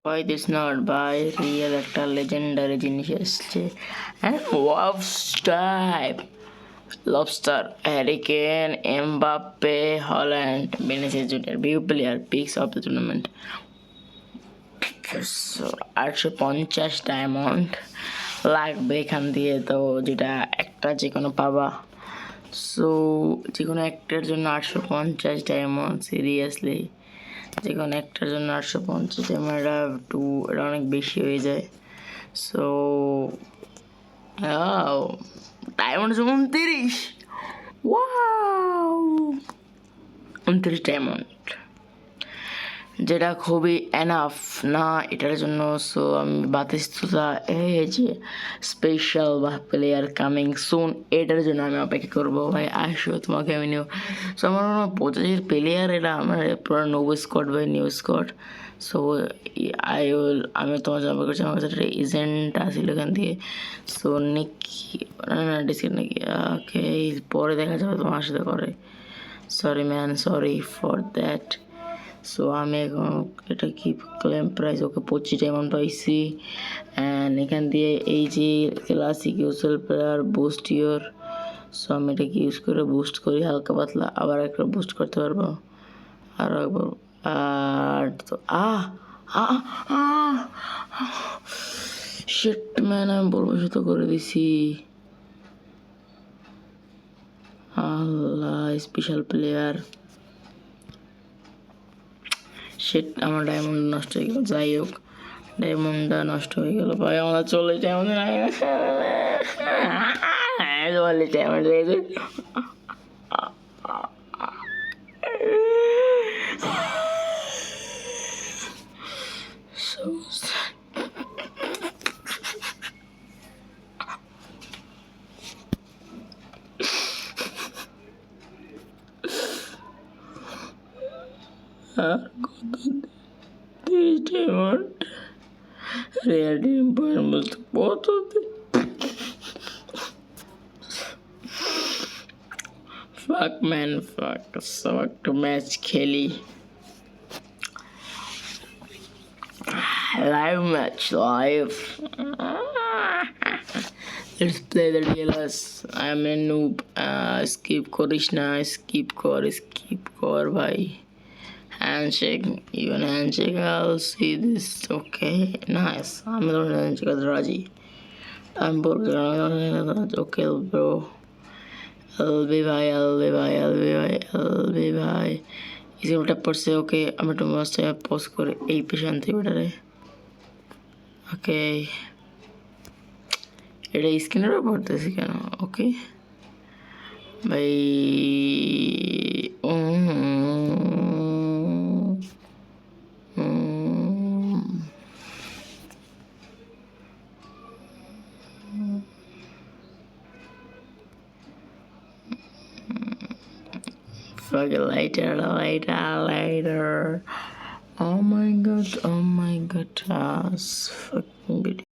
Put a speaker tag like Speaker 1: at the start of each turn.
Speaker 1: Why this not by real একটা legendary জিনিস এসছে and Lobster, Harry Kane, Mbappe, Holland, Vinicius Junior, view player, picks of the tournament. So 850 diamond লাগবে এখান দিয়ে, তো যেটা একটা যে কোনো পাবা। সো যে কোনো একটার জন্য 850 ডায়মন্ড, সিরিয়াসলি যে কোনো একটার জন্য 850 ডায়মন্ড, এটা অনেক বেশি হয়ে যায়। সো ডায়মন্ড 29, ওয়াও 29 ডায়মন্ড, যেটা খুবই এনাফ না এটার জন্য। সো আমি বাতিস্তুতা এই যে স্পেশাল বা প্লেয়ার কামিং সুন, এটার জন্য আমি অপেক্ষা করবো। ভাই আসো তোমাকে আমি নিউ। সো আমার মনে হয় 25 প্লেয়ার, এটা আমার পুরো নিউ স্কোয়াড ভাই, নিউ স্কোয়াড। সো আমি তোমার জমা করছি, আমার কাছে একটা এজেন্ট আসছিল এখান থেকে। সো নাকি না ডিসকাউন্ট নাকি, ওকে পরে দেখা যাবে তোমার সাথে করে। Sorry man, sorry for that. So আমি এখন এটা কি ক্লেম প্রাইস, ওকে 25 ডায়মন্ড পাইছি। অ্যান্ড এখান দিয়ে এই যে classic usable player boost your, so আমি এটাকে ইউজ করে বুস্ট করি হালকা পাতলা, আবার একটা বুস্ট করতে পারবো আরও একবার। আর তো শিট ম্যান, আমি বলবো তো করে দিছি। আল্লাহ, স্পেশাল প্লেয়ার। শিট, আমার ডায়মন্ড নষ্ট হয়ে গেল। যাই হোক, ডায়মন্ডটা নষ্ট হয়ে গেল ভাই, আমরা চলে যাই, আমাদের ডায়মন্ড রয়েছে। So sad. আর কত 30 ডায়মন্ড, রেয়ার ডিম বলতে কত ফাক ম্যান ফাক। সব একটা ম্যাচ খেলি, live match live. Let's play the DLS. I am a noob. Skip করিস না, skip কর ভাই। Handshake, even handshake, I'll see this. Okay, nice. I'm not handshake with Raji. I'm bored. Okay, bro. LB ভাই। ইসে ওটা পড়ছে। ওকে, আমি একটু মাস্টে পোস্ট করে এই পেশান্তি ওটারে। ওকে, এটা স্ক্রিনের উপর পড়তেছি কেন? ওকে ভাই, fuck it, later. Oh my god, fucking video.